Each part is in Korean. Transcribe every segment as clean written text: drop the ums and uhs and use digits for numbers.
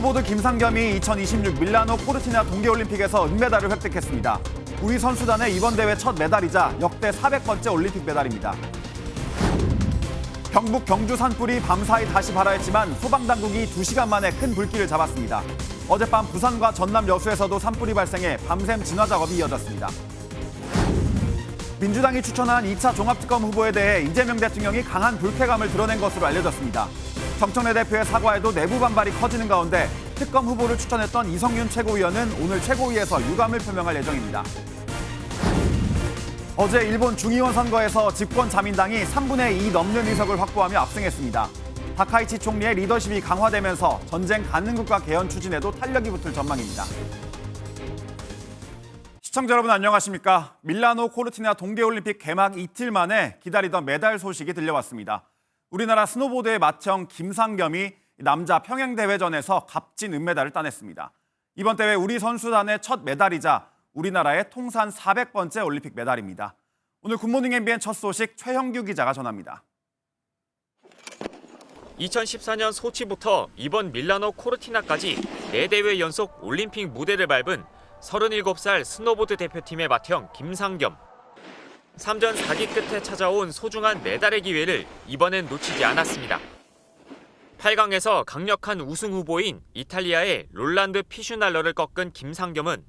스노보드 김상겸이 2026 밀라노 코르티나 동계올림픽에서 은메달을 획득했습니다. 우리 선수단의 이번 대회 첫 메달이자 역대 400번째 올림픽 메달입니다. 경북 경주 산불이 밤사이 다시 발화했지만 소방당국이 2시간 만에 큰 불길을 잡았습니다. 어젯밤 부산과 전남 여수에서도 산불이 발생해 밤샘 진화 작업이 이어졌습니다. 민주당이 추천한 2차 종합특검 후보에 대해 이재명 대통령이 강한 불쾌감을 드러낸 것으로 알려졌습니다. 정청래 대표의 사과에도 내부 반발이 커지는 가운데 특검 후보를 추천했던 이성윤 최고위원은 오늘 최고위에서 유감을 표명할 예정입니다. 어제 일본 중의원 선거에서 집권 자민당이 3분의 2 넘는 의석을 확보하며 압승했습니다. 다카이치 총리의 리더십이 강화되면서 전쟁 가능 국가 개헌 추진에도 탄력이 붙을 전망입니다. 시청자 여러분 안녕하십니까? 밀라노 코르티나 동계올림픽 개막 이틀 만에 기다리던 메달 소식이 들려왔습니다. 우리나라 스노보드의 맏형 김상겸이 남자 평행대회전에서 값진 은메달을 따냈습니다. 이번 대회 우리 선수단의 첫 메달이자 우리나라의 통산 400번째 올림픽 메달입니다. 오늘 굿모닝 MBN 첫 소식 최형규 기자가 전합니다. 2014년 소치부터 이번 밀라노 코르티나까지 4대회 연속 올림픽 무대를 밟은 37살 스노보드 대표팀의 맏형 김상겸. 3전 4기 끝에 찾아온 소중한 메달의 기회를 이번엔 놓치지 않았습니다. 8강에서 강력한 우승 후보인 이탈리아의 롤란드 피슈날러를 꺾은 김상겸은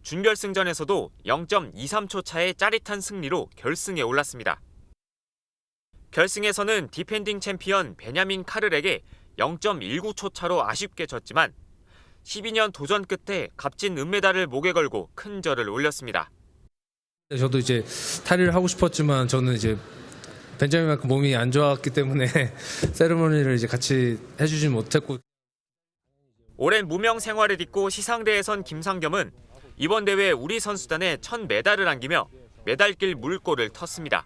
준결승전에서도 0.23초 차의 짜릿한 승리로 결승에 올랐습니다. 결승에서는 디펜딩 챔피언 베냐민 카를에게 0.19초 차로 아쉽게 졌지만 12년 도전 끝에 값진 은메달을 목에 걸고 큰 절을 올렸습니다. 저도 이제 탈의를 하고 싶었지만 저는 이제 벤자민만큼 몸이 안 좋았기 때문에 세레모니를 이제 같이 해주진 못했고. 오랜 무명 생활을 딛고 시상대에 선 김상겸은 이번 대회 우리 선수단에 첫 메달을 안기며 메달길 물꼬를 텄습니다.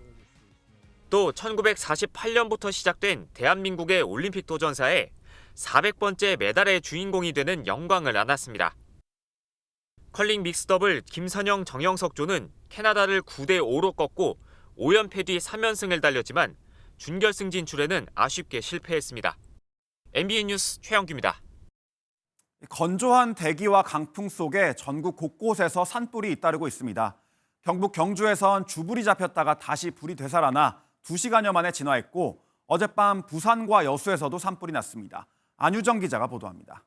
또 1948년부터 시작된 대한민국의 올림픽 도전사에 400번째 메달의 주인공이 되는 영광을 안았습니다. 컬링 믹스더블 김선영 정영석 조는 캐나다를 9대5로 꺾고 5연패 뒤 3연승을 달렸지만 준결승 진출에는 아쉽게 실패했습니다. MBN 뉴스 최영규입니다. 건조한 대기와 강풍 속에 전국 곳곳에서 산불이 잇따르고 있습니다. 경북 경주에선 주불이 잡혔다가 다시 불이 되살아나 2시간여 만에 진화했고 어젯밤 부산과 여수에서도 산불이 났습니다. 안유정 기자가 보도합니다.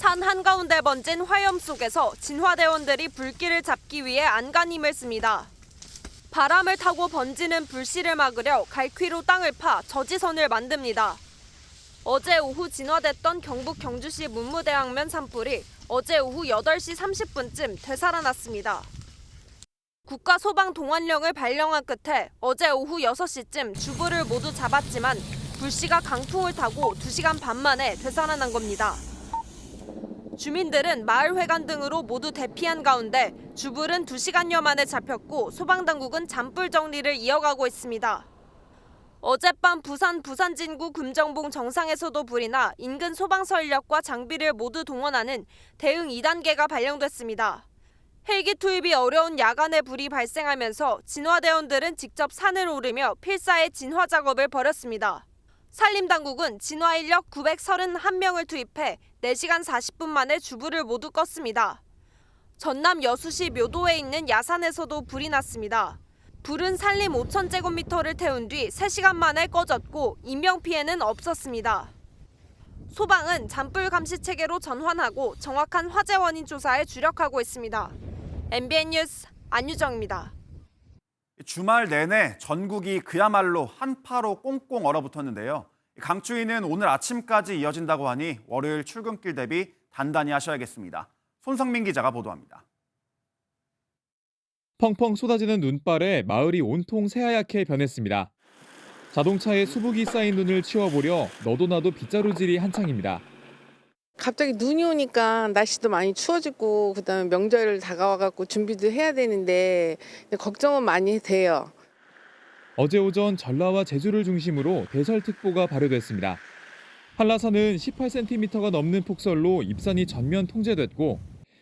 산 한가운데 번진 화염 속에서 진화대원들이 불길을 잡기 위해 안간힘을 씁니다. 바람을 타고 번지는 불씨를 막으려 갈퀴로 땅을 파 저지선을 만듭니다. 어제 오후 진화됐던 경북 경주시 문무대왕면 산불이 어제 오후 8시 30분쯤 되살아났습니다. 국가소방동원령을 발령한 끝에 어제 오후 6시쯤 주불을 모두 잡았지만 불씨가 강풍을 타고 2시간 반 만에 되살아난 겁니다. 주민들은 마을회관 등으로 모두 대피한 가운데 주불은 2시간여 만에 잡혔고 소방당국은 잔불 정리를 이어가고 있습니다. 어젯밤 부산 부산진구 금정봉 정상에서도 불이 나 인근 소방서 인력과 장비를 모두 동원하는 대응 2단계가 발령됐습니다. 헬기 투입이 어려운 야간에 불이 발생하면서 진화대원들은 직접 산을 오르며 필사의 진화 작업을 벌였습니다. 산림당국은 진화 인력 931명을 투입해 4시간 40분 만에 주불을 모두 껐습니다. 전남 여수시 묘도에 있는 야산에서도 불이 났습니다. 불은 산림 5,000제곱미터를 태운 뒤 3시간 만에 꺼졌고 인명피해는 없었습니다. 소방은 잔불 감시 체계로 전환하고 정확한 화재 원인 조사에 주력하고 있습니다. MBN 뉴스 안유정입니다. 주말 내내 전국이 그야말로 한파로 꽁꽁 얼어붙었는데요. 강추위는 오늘 아침까지 이어진다고 하니 월요일 출근길 대비 단단히 하셔야겠습니다. 손성민 기자가 보도합니다. 펑펑 쏟아지는 눈발에 마을이 온통 새하얗게 변했습니다. 자동차에 수북이 쌓인 눈을 치워보려 너도 나도 빗자루질이 한창입니다. 갑자기 눈이 오니까 날씨도 많이 추워지고 그다음에 명절 다가와갖고 준비도 해야 되는데 걱정은 많이 돼요. 어제 오전 전라와 제주를 중심으로 대설특보가 발효됐습니다. 한라산은 18cm가 넘는 폭설로 입산이 전면 통제됐고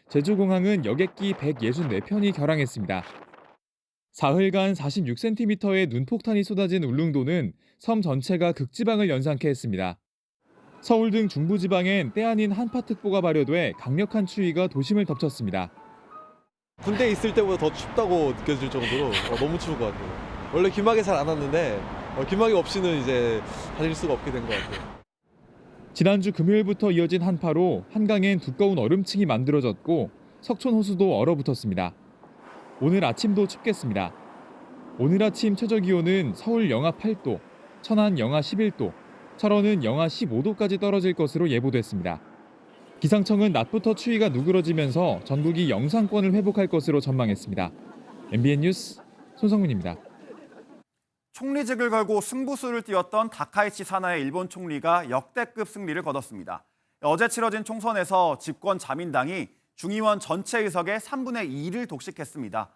제주공항은 여객기 164편이 결항했습니다. 사흘간 46cm의 눈폭탄이 쏟아진 울릉도는 섬 전체가 극지방을 연상케 했습니다. 서울 등 중부지방엔 때 아닌 한파특보가 발효돼 강력한 추위가 도심을 덮쳤습니다. 군대에 있을 때보다 더 춥다고 느껴질 정도로 너무 추운 것 같아요. 원래 귀마개 잘 안 왔는데 귀마개 없이는 이제 다닐 수가 없게 된 것 같아요. 지난주 금요일부터 이어진 한파로 한강엔 두꺼운 얼음층이 만들어졌고 석촌 호수도 얼어붙었습니다. 오늘 아침도 춥겠습니다. 오늘 아침 최저기온은 서울 영하 8도, 천안 영하 11도, 철원은 영하 15도까지 떨어질 것으로 예보됐습니다. 기상청은 낮부터 추위가 누그러지면서 전국이 영상권을 회복할 것으로 전망했습니다. MBN 뉴스 손성문입니다. 총리직을 걸고 승부수를 띄웠던 다카이치 사나의 일본 총리가 역대급 승리를 거뒀습니다. 어제 치러진 총선에서 집권 자민당이 중의원 전체 의석의 3분의 2를 독식했습니다.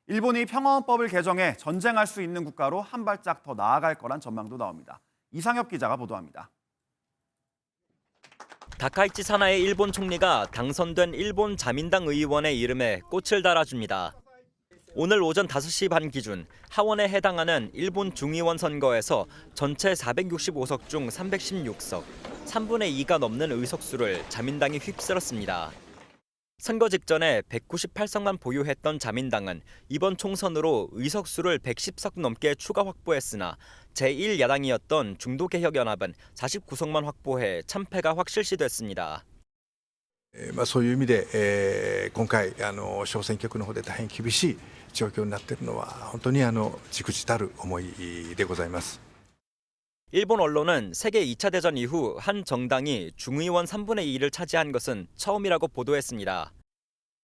일본이 평화헌법을 개정해 전쟁할 수 있는 국가로 한 발짝 더 나아갈 거란 전망도 나옵니다. 이상엽 기자가 보도합니다. 다카이치 사나의 일본 총리가 당선된 일본 자민당 의원의 이름에 꽃을 달아줍니다. 오늘 오전 5시 반 기준 하원에 해당하는 일본 중의원 선거에서 전체 465석 중 316석, 3분의 2가 넘는 의석수를 자민당이 휩쓸었습니다. 선거 직전에 198석만 보유했던 자민당은 이번 총선으로 의석수를 110석 넘게 추가 확보했으나 제1야당이었던 중도개혁연합은 49석만 확보해 참패가 확실시됐습니다. そういう意味で、今回小選挙区の方で大変厳しい状況になっているのは本当に忸怩たる思いでございます。 일본 언론은 세계 2차 대전 이후 한 정당이 중의원 3분의 2를 차지한 것은 처음이라고 보도했습니다.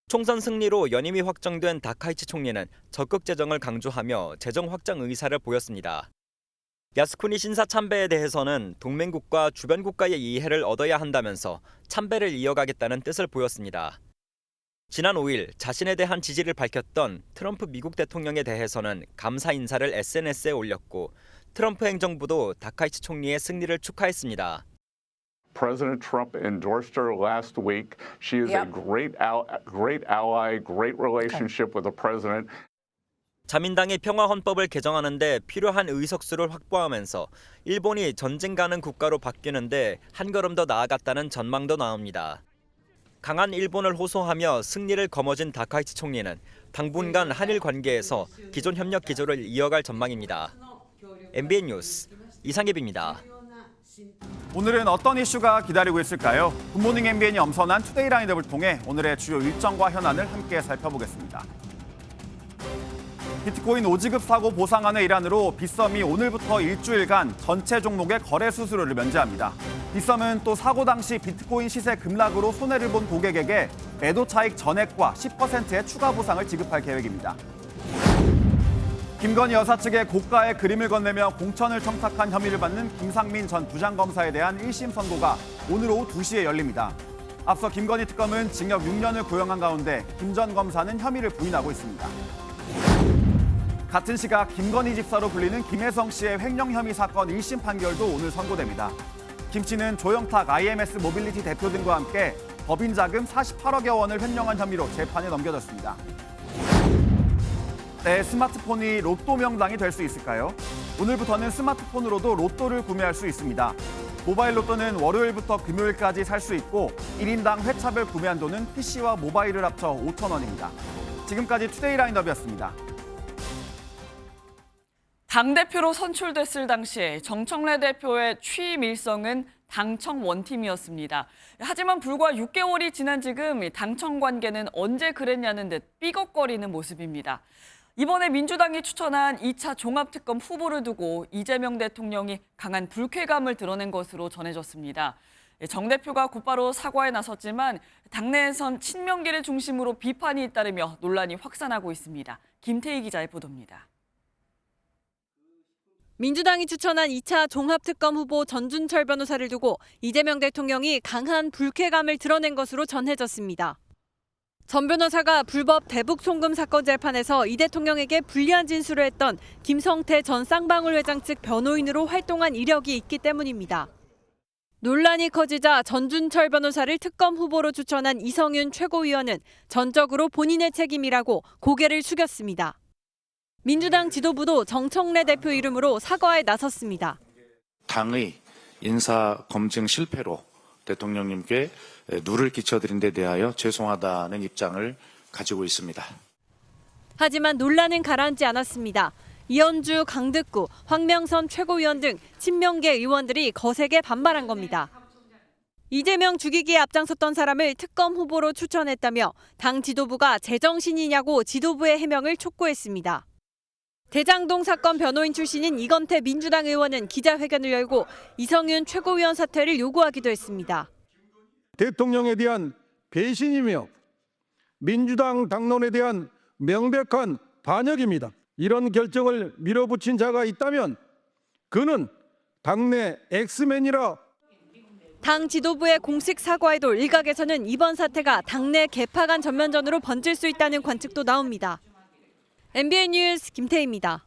총선 승리로 연임이 확정된 다카이치 총리는 적극 재정을 강조하며 재정 확장 의사를 보였습니다. 야스쿠니 신사 참배에 대해서는 동맹국과 주변 국가의 이해를 얻어야 한다면서 참배를 이어가겠다는 뜻을 보였습니다. 지난 5일 자신에 대한 지지를 밝혔던 트럼프 미국 대통령에 대해서는 감사 인사를 SNS에 올렸고 트럼프 행정부도 다카이치 총리의 승리를 축하했습니다. President Trump endorsed her last week. She is a great ally, great relationship with the president. 자민당이 평화헌법을 개정하는 데 필요한 의석수를 확보하면서 일본이 전쟁 가능 국가로 바뀌는데 한 걸음 더 나아갔다는 전망도 나옵니다. 강한 일본을 호소하며 승리를 거머쥔 다카이치 총리는 당분간 한일 관계에서 기존 협력 기조를 이어갈 전망입니다. MBN 뉴스 이상엽입니다. 오늘은 어떤 이슈가 기다리고 있을까요? 굿모닝 MBN이 엄선한 투데이 라인업을 통해 오늘의 주요 일정과 현안을 함께 살펴보겠습니다. 비트코인 5지급 사고 보상안의 일환으로 빗썸이 오늘부터 일주일간 전체 종목의 거래 수수료를 면제합니다. 빗썸은 또 사고 당시 비트코인 시세 급락으로 손해를 본 고객에게 매도 차익 전액과 10%의 추가 보상을 지급할 계획입니다. 김건희 여사 측에 고가의 그림을 건네며 공천을 청탁한 혐의를 받는 김상민 전 부장검사에 대한 1심 선고가 오늘 오후 2시에 열립니다. 앞서 김건희 특검은 징역 6년을 구형한 가운데 김 전 검사는 혐의를 부인하고 있습니다. 같은 시각 김건희 집사로 불리는 김혜성 씨의 횡령 혐의 사건 1심 판결도 오늘 선고됩니다. 김 씨는 조영탁 IMS 모빌리티 대표 등과 함께 법인 자금 48억여 원을 횡령한 혐의로 재판에 넘겨졌습니다. 내 스마트폰이 로또 명당이 될 수 있을까요? 오늘부터는 스마트폰으로도 로또를 구매할 수 있습니다. 모바일 로또는 월요일부터 금요일까지 살 수 있고 1인당 회차별 구매 한도는 PC와 모바일을 합쳐 5,000원입니다. 지금까지 투데이 라인업이었습니다. 당대표로 선출됐을 당시에 정청래 대표의 취임 일성은 당청 원팀이었습니다. 하지만 불과 6개월이 지난 지금 당청 관계는 언제 그랬냐는 듯 삐걱거리는 모습입니다. 이번에 민주당이 추천한 2차 종합특검 후보를 두고 이재명 대통령이 강한 불쾌감을 드러낸 것으로 전해졌습니다. 정 대표가 곧바로 사과에 나섰지만 당내에선 친명계를 중심으로 비판이 잇따르며 논란이 확산하고 있습니다. 김태희 기자의 보도입니다. 민주당이 추천한 2차 종합특검 후보 전준철 변호사를 두고 이재명 대통령이 강한 불쾌감을 드러낸 것으로 전해졌습니다. 전 변호사가 불법 대북 송금 사건 재판에서 이 대통령에게 불리한 진술을 했던 김성태 전 쌍방울 회장 측 변호인으로 활동한 이력이 있기 때문입니다. 논란이 커지자 전준철 변호사를 특검 후보로 추천한 이성윤 최고위원은 전적으로 본인의 책임이라고 고개를 숙였습니다. 민주당 지도부도 정청래 대표 이름으로 사과에 나섰습니다. 당의 인사 검증 실패로 대통령님께 누를 끼쳐드린 데 대하여 죄송하다는 입장을 가지고 있습니다. 하지만 논란은 가라앉지 않았습니다. 이현주, 강득구, 황명선 최고위원 등 친명계 의원들이 거세게 반발한 겁니다. 이재명 죽이기에 앞장섰던 사람을 특검 후보로 추천했다며 당 지도부가 제정신이냐고 지도부의 해명을 촉구했습니다. 대장동 사건 변호인 출신인 이건태 민주당 의원은 기자회견을 열고 이성윤 최고위원 사퇴를 요구하기도 했습니다. 대통령에 대한 배신이며 민주당 당론에 대한 명백한 반역입니다. 이런 결정을 밀어붙인 자가 있다면 그는 당내 엑스맨이라. 당 지도부의 공식 사과에도 일각에서는 이번 사태가 당내 개파 간 전면전으로 번질 수 있다는 관측도 나옵니다. MBN 뉴스 김태희입니다.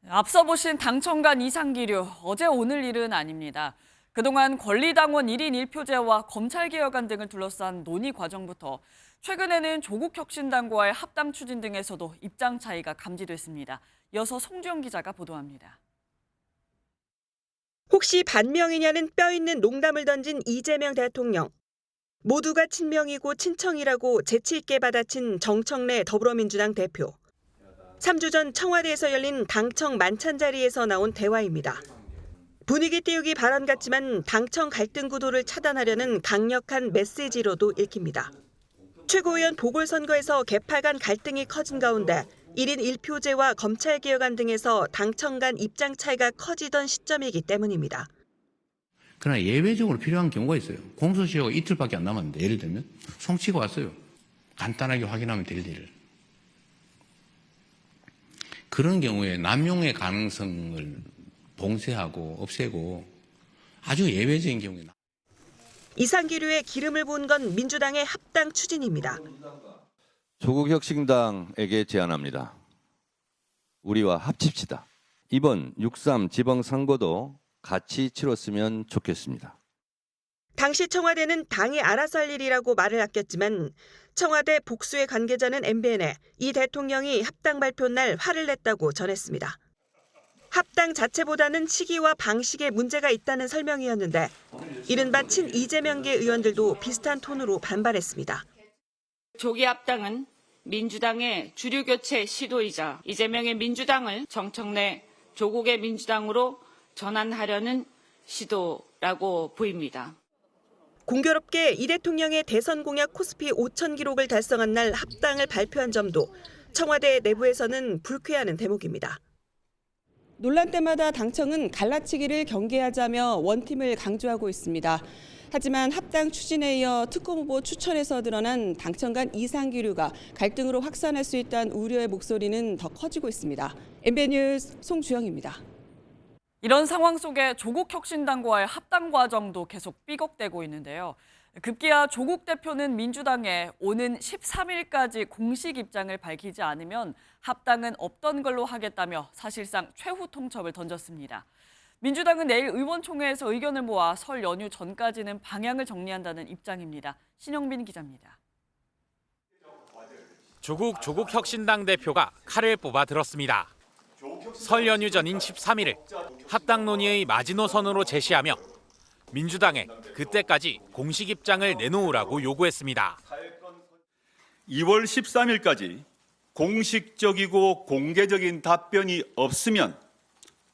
앞서 보신 당청간 이상기류, 어제 오늘 일은 아닙니다. 그동안 권리당원 1인 1표제와 검찰개혁안 등을 둘러싼 논의 과정부터 최근에는 조국혁신당과의 합당 추진 등에서도 입장 차이가 감지됐습니다. 이어서 송주영 기자가 보도합니다. 혹시 반명이냐는 뼈 있는 농담을 던진 이재명 대통령. 모두가 친명이고 친청이라고 재치 있게 받아친 정청래 더불어민주당 대표. 3주 전 청와대에서 열린 당청 만찬 자리에서 나온 대화입니다. 분위기 띄우기 발언 같지만 당청 갈등 구도를 차단하려는 강력한 메시지로도 읽힙니다. 최고위원 보궐선거에서 개파 간 갈등이 커진 가운데 1인 1표제와 검찰개혁안 등에서 당청 간 입장 차이가 커지던 시점이기 때문입니다. 그러나 예외적으로 필요한 경우가 있어요. 공소시효가 이틀밖에 안 남았는데 예를 들면 송치가 왔어요. 간단하게 확인하면 될 일을. 그런 경우에 남용의 가능성을 봉쇄하고 없애고 아주 예외적인 경우에 이상기류에 기름을 부은 건 민주당의 합당 추진입니다. 조국혁신당에게 제안합니다. 우리와 합칩시다. 이번 6.3 지방선거도 같이 치렀으면 좋겠습니다. 당시 청와대는 당이 알아서 할 일이라고 말을 아꼈지만 청와대 복수의 관계자는 MBN에 이 대통령이 합당 발표 날 화를 냈다고 전했습니다. 합당 자체보다는 시기와 방식에 문제가 있다는 설명이었는데 이른바 친 이재명계 의원들도 비슷한 톤으로 반발했습니다. 조기 합당은 민주당의 주류 교체 시도이자 이재명의 민주당을 정청래 조국의 민주당으로 전환하려는 시도라고 보입니다. 공교롭게 이 대통령의 대선 공약 코스피 5천 기록을 달성한 날 합당을 발표한 점도 청와대 내부에서는 불쾌하는 대목입니다. 논란 때마다 당청은 갈라치기를 경계하자며 원팀을 강조하고 있습니다. 하지만 합당 추진에 이어 특검 후보 추천에서 드러난 당청 간 이상기류가 갈등으로 확산할 수 있다는 우려의 목소리는 더 커지고 있습니다. MBN 뉴스 송주영입니다. 이런 상황 속에 조국혁신당과의 합당 과정도 계속 삐걱대고 있는데요. 급기야 조국 대표는 민주당에 오는 13일까지 공식 입장을 밝히지 않으면 합당은 없던 걸로 하겠다며 사실상 최후 통첩을 던졌습니다. 민주당은 내일 의원총회에서 의견을 모아 설 연휴 전까지는 방향을 정리한다는 입장입니다. 신영빈 기자입니다. 조국혁신당 대표가 칼을 뽑아 들었습니다. 설 연휴 전인 13일을 합당 논의의 마지노선으로 제시하며 민주당에 그때까지 공식 입장을 내놓으라고 요구했습니다. 2월 13일까지 공식적이고 공개적인 답변이 없으면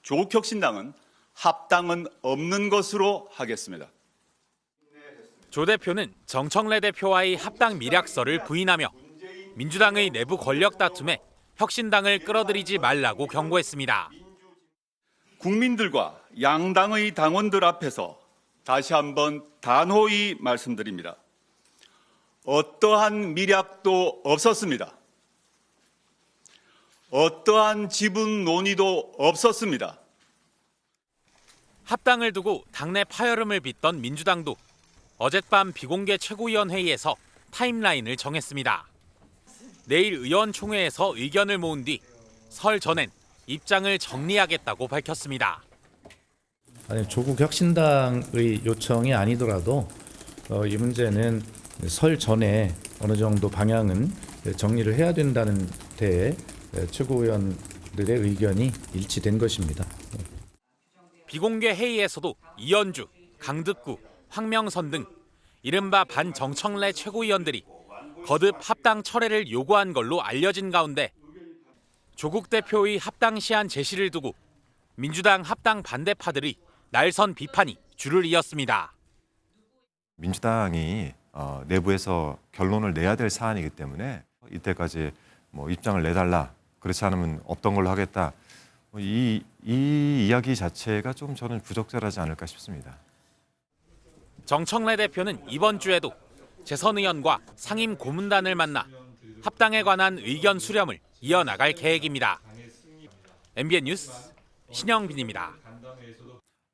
조국혁신당은 합당은 없는 것으로 하겠습니다. 조 대표는 정청래 대표와의 합당 미략서를 부인하며 민주당의 내부 권력 다툼에 혁신당을 끌어들이지 말라고 경고했습니다. 국민들과 양당의 당원들 앞에서 다시 한번 단호히 말씀드립니다. 어떠한 미략도 없었습니다. 어떠한 지분 논의도 없었습니다. 합당을 두고 당내 파열음을 빚던 민주당도 어젯밤 비공개 최고위원 회의에서 타임라인을 정했습니다. 내일 의원총회에서 의견을 모은 뒤 설 전엔 입장을 정리하겠다고 밝혔습니다. 아니, 조국혁신당의 요청이 아니더라도 이 문제는 설 전에 어느 정도 방향은 정리를 해야 된다는 데에 최고위원들의 의견이 일치된 것입니다. 비공개 회의에서도 이현주, 강득구, 황명선 등 이른바 반정청래 최고위원들이 거듭 합당 철회를 요구한 걸로 알려진 가운데 조국 대표의 합당 시한 제시를 두고 민주당 합당 반대파들이 날선 비판이 줄을 이었습니다. 민주당이 내부에서 결론을 내야 될 사안이기 때문에 이때까지 입장을 내달라, 그렇지 않으면 없던 걸로 하겠다, 이 이야기 자체가 좀 저는 부적절하지 않을까 싶습니다. 정청래 대표는 이번 주에도 재선 의원과 상임 고문단을 만나 합당에 관한 의견 수렴을 이어나갈 계획입니다. MBN 뉴스 신영빈입니다.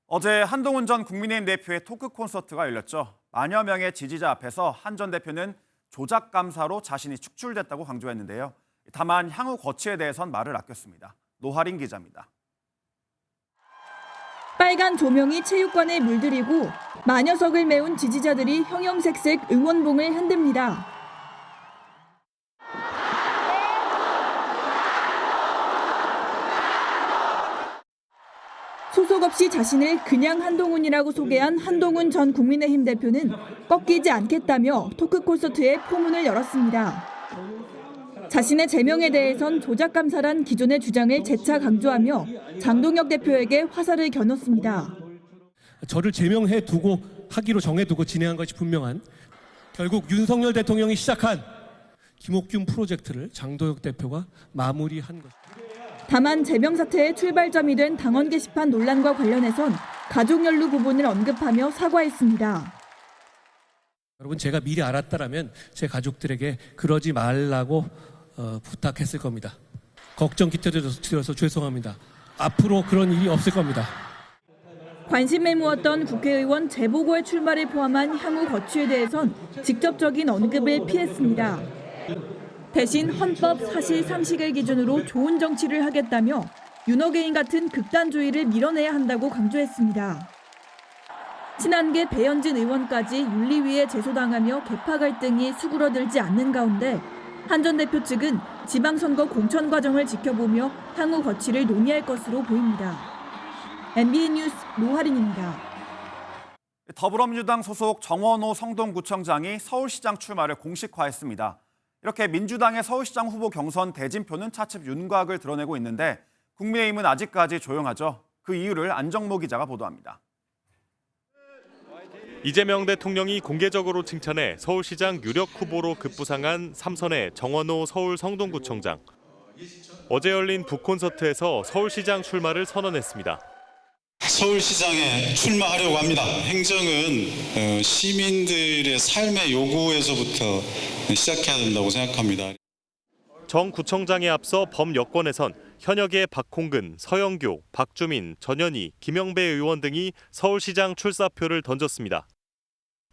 어제 한동훈 전 국민의힘 대표의 토크 콘서트가 열렸죠. 만여 명의 지지자 앞에서 한 전 대표는 조작 감사로 자신이 축출됐다고 강조했는데요. 다만 향후 거취에 대해선 말을 아꼈습니다. 노하린 기자입니다. 빨간 조명이 체육관에 물들이고 만여석을 메운 지지자들이 형형색색 응원봉을 흔듭니다. 소속 없이 자신을 그냥 한동훈이라고 소개한 한동훈 전 국민의힘 대표는 꺾이지 않겠다며 토크 콘서트에 포문을 열었습니다. 자신의 제명에 대해선 조작 감사란 기존의 주장을 재차 강조하며 장동혁 대표에게 화살을 겨눴습니다. 저를 제명해 두고 하기로 정해두고 진행한 것이 분명한, 결국 윤석열 대통령이 시작한 김옥균 프로젝트를 장동혁 대표가 마무리한 것. 다만 제명 사태의 출발점이 된 당원 게시판 논란과 관련해선 가족 연루 부분을 언급하며 사과했습니다. 여러분, 제가 미리 알았다라면 제 가족들에게 그러지 말라고 부탁했을 겁니다. 걱정 끼쳐드려서 죄송합니다. 앞으로 그런 일이 없을 겁니다. 관심을 모았던 국회의원 재보궐 출마를 포함한 향후 거취에 대해선 직접적인 언급을 피했습니다. 대신 헌법 사실 상식을 기준으로 좋은 정치를 하겠다며 윤호개인 같은 극단주의를 밀어내야 한다고 강조했습니다. 친한계 배현진 의원까지 윤리위에 제소당하며 계파 갈등이 수그러들지 않는 가운데 한 전 대표 측은 지방선거 공천 과정을 지켜보며 향후 거취를 논의할 것으로 보입니다. MBN 뉴스 노하린입니다. 더불어민주당 소속 정원호 성동구청장이 서울시장 출마를 공식화했습니다. 이렇게 민주당의 서울시장 후보 경선 대진표는 차츰 윤곽을 드러내고 있는데 국민의힘은 아직까지 조용하죠. 그 이유를 안정모 기자가 보도합니다. 이재명 대통령이 공개적으로 칭찬해 서울시장 유력 후보로 급부상한 삼선의 정원호 서울 성동구청장. 어제 열린 북콘서트에서 서울시장 출마를 선언했습니다. 서울시장에 출마하려고 합니다. 행정은 시민들의 삶의 요구에서부터 시작해야 된다고 생각합니다. 정 구청장에 앞서 범여권에선 현역의 박홍근, 서영교, 박주민, 전현희, 김영배 의원 등이 서울시장 출사표를 던졌습니다.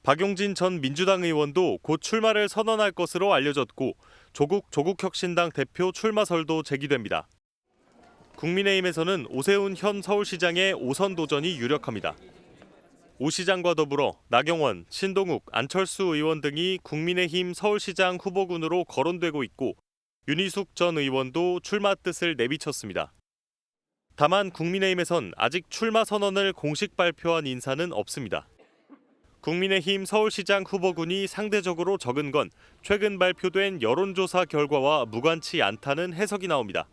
박용진 전 민주당 의원도 곧 출마를 선언할 것으로 알려졌고 조국혁신당 대표 출마설도 제기됩니다. 국민의힘에서는 오세훈 현 서울시장의 5선 도전이 유력합니다. 오 시장과 더불어 나경원, 신동욱, 안철수 의원 등이 국민의힘 서울시장 후보군으로 거론되고 있고 윤희숙 전 의원도 출마 뜻을 내비쳤습니다. 다만 국민의힘에선 아직 출마 선언을 공식 발표한 인사는 없습니다. 국민의힘 서울시장 후보군이 상대적으로 적은 건 최근 발표된 여론조사 결과와 무관치 않다는 해석이 나옵니다.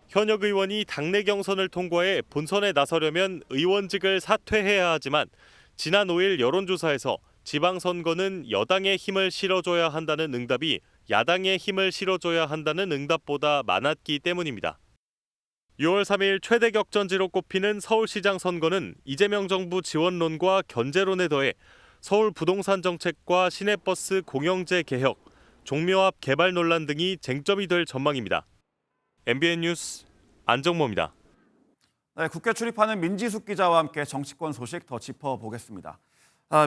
현역 의원이 당내 경선을 통과해 본선에 나서려면 의원직을 사퇴해야 하지만 지난 5일 여론조사에서 지방선거는 여당의 힘을 실어줘야 한다는 응답이 야당의 힘을 실어줘야 한다는 응답보다 많았기 때문입니다. 6월 3일 최대 격전지로 꼽히는 서울시장 선거는 이재명 정부 지원론과 견제론에 더해 서울 부동산 정책과 시내버스 공영제 개혁, 종묘합 개발 논란 등이 쟁점이 될 전망입니다. MBN 뉴스 안정모입니다. 네, 국회 출입하는 민지숙 기자와 함께 정치권 소식 더 짚어보겠습니다.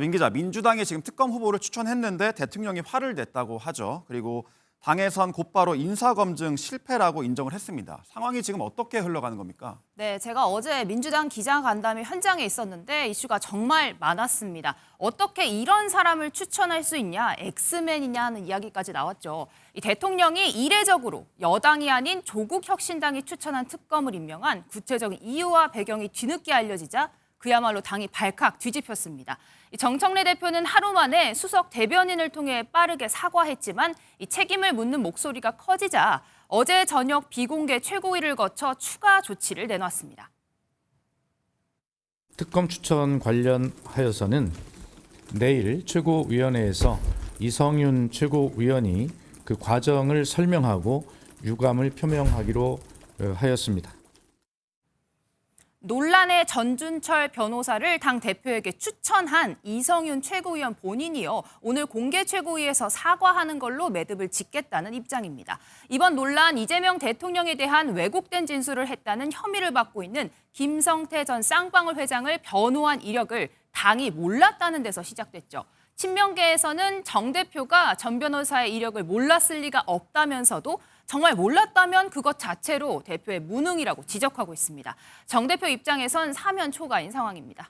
민 기자, 민주당이 지금 특검 후보를 추천했는데 대통령이 화를 냈다고 하죠. 그리고 당에선 곧바로 인사검증 실패라고 인정을 했습니다. 상황이 지금 어떻게 흘러가는 겁니까? 네, 제가 어제 민주당 기자간담회 현장에 있었는데 이슈가 정말 많았습니다. 어떻게 이런 사람을 추천할 수 있냐, 엑스맨이냐 하는 이야기까지 나왔죠. 이 대통령이 이례적으로 여당이 아닌 조국혁신당이 추천한 특검을 임명한 구체적인 이유와 배경이 뒤늦게 알려지자 그야말로 당이 발칵 뒤집혔습니다. 정청래 대표는 하루 만에 수석 대변인을 통해 빠르게 사과했지만 이 책임을 묻는 목소리가 커지자 어제 저녁 비공개 최고위를 거쳐 추가 조치를 내놨습니다. 특검 추천 관련하여서는 내일 최고위원회에서 이성윤 최고위원이 그 과정을 설명하고 유감을 표명하기로 하였습니다. 논란의 전준철 변호사를 당 대표에게 추천한 이성윤 최고위원 본인이요. 오늘 공개 최고위에서 사과하는 걸로 매듭을 짓겠다는 입장입니다. 이번 논란 이재명 대통령에 대한 왜곡된 진술을 했다는 혐의를 받고 있는 김성태 전 쌍방울 회장을 변호한 이력을 당이 몰랐다는 데서 시작됐죠. 친명계에서는 정 대표가 전 변호사의 이력을 몰랐을 리가 없다면서도 정말 몰랐다면 그것 자체로 대표의 무능이라고 지적하고 있습니다. 정 대표 입장에선 사면 초과인 상황입니다.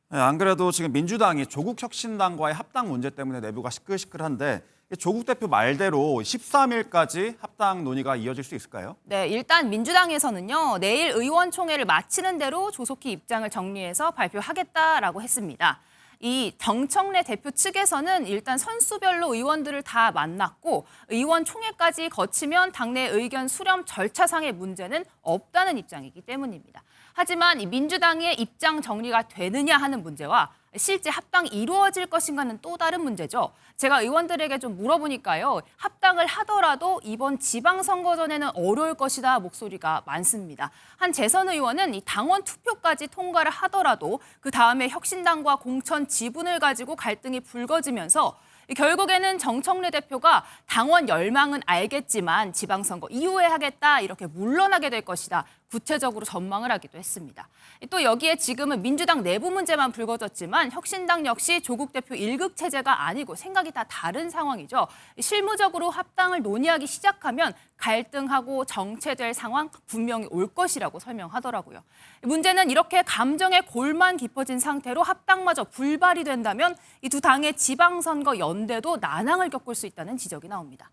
네, 안 그래도 지금 민주당이 조국혁신당과의 합당 문제 때문에 내부가 시끌시끌한데 조국 대표 말대로 13일까지 합당 논의가 이어질 수 있을까요? 네, 일단 민주당에서는요. 내일 의원총회를 마치는 대로 조속히 입장을 정리해서 발표하겠다라고 했습니다. 이 정청래 대표 측에서는 일단 선수별로 의원들을 다 만났고 의원총회까지 거치면 당내 의견 수렴 절차상의 문제는 없다는 입장이기 때문입니다. 하지만 이 민주당의 입장 정리가 되느냐 하는 문제와 실제 합당이 이루어질 것인가는 또 다른 문제죠. 제가 의원들에게 좀 물어보니까요. 합당을 하더라도 이번 지방선거 전에는 어려울 것이다 목소리가 많습니다. 한 재선 의원은 이 당원 투표까지 통과를 하더라도 그 다음에 혁신당과 공천 지분을 가지고 갈등이 불거지면서 결국에는 정청래 대표가 당원 열망은 알겠지만 지방선거 이후에 하겠다 이렇게 물러나게 될 것이다. 구체적으로 전망을 하기도 했습니다. 또 여기에 지금은 민주당 내부 문제만 불거졌지만 혁신당 역시 조국 대표 일극 체제가 아니고 생각이 다 다른 상황이죠. 실무적으로 합당을 논의하기 시작하면 갈등하고 정체될 상황 분명히 올 것이라고 설명하더라고요. 문제는 이렇게 감정의 골만 깊어진 상태로 합당마저 불발이 된다면 이 두 당의 지방선거 연대도 난항을 겪을 수 있다는 지적이 나옵니다.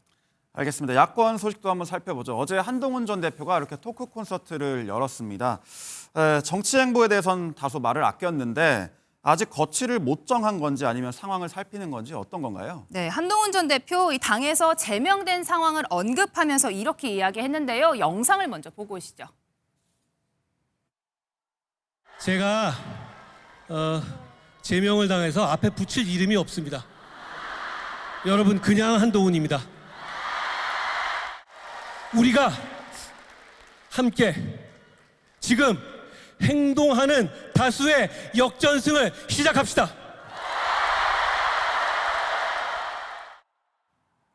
알겠습니다. 야권 소식도 한번 살펴보죠. 어제 한동훈 전 대표가 이렇게 토크 콘서트를 열었습니다. 정치 행보에 대해서는 다소 말을 아꼈는데 아직 거취를 못 정한 건지 아니면 상황을 살피는 건지 어떤 건가요? 네, 한동훈 전 대표 이 당에서 제명된 상황을 언급하면서 이렇게 이야기했는데요. 영상을 먼저 보고 오시죠. 제가 제명을 당해서 앞에 붙일 이름이 없습니다. 여러분 그냥 한동훈입니다. 우리가 함께 지금 행동하는 다수의 역전승을 시작합시다.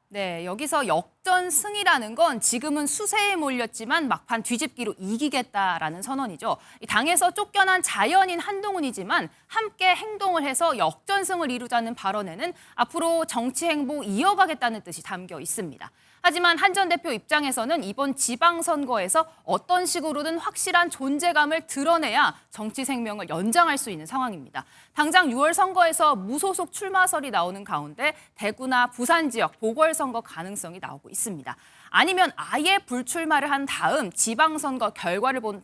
네, 여기서 역전승이라는 건 지금은 수세에 몰렸지만 막판 뒤집기로 이기겠다라는 선언이죠. 당에서 쫓겨난 자연인 한동훈이지만 함께 행동을 해서 역전승을 이루자는 발언에는 앞으로 정치 행보 이어가겠다는 뜻이 담겨 있습니다. 하지만 한 전 대표 입장에서는 이번 지방선거에서 어떤 식으로든 확실한 존재감을 드러내야 정치 생명을 연장할 수 있는 상황입니다. 당장 6월 선거에서 무소속 출마설이 나오는 가운데 대구나 부산 지역 보궐선거 가능성이 나오고 있습니다. 아니면 아예 불출마를 한 다음 지방선거 결과를 본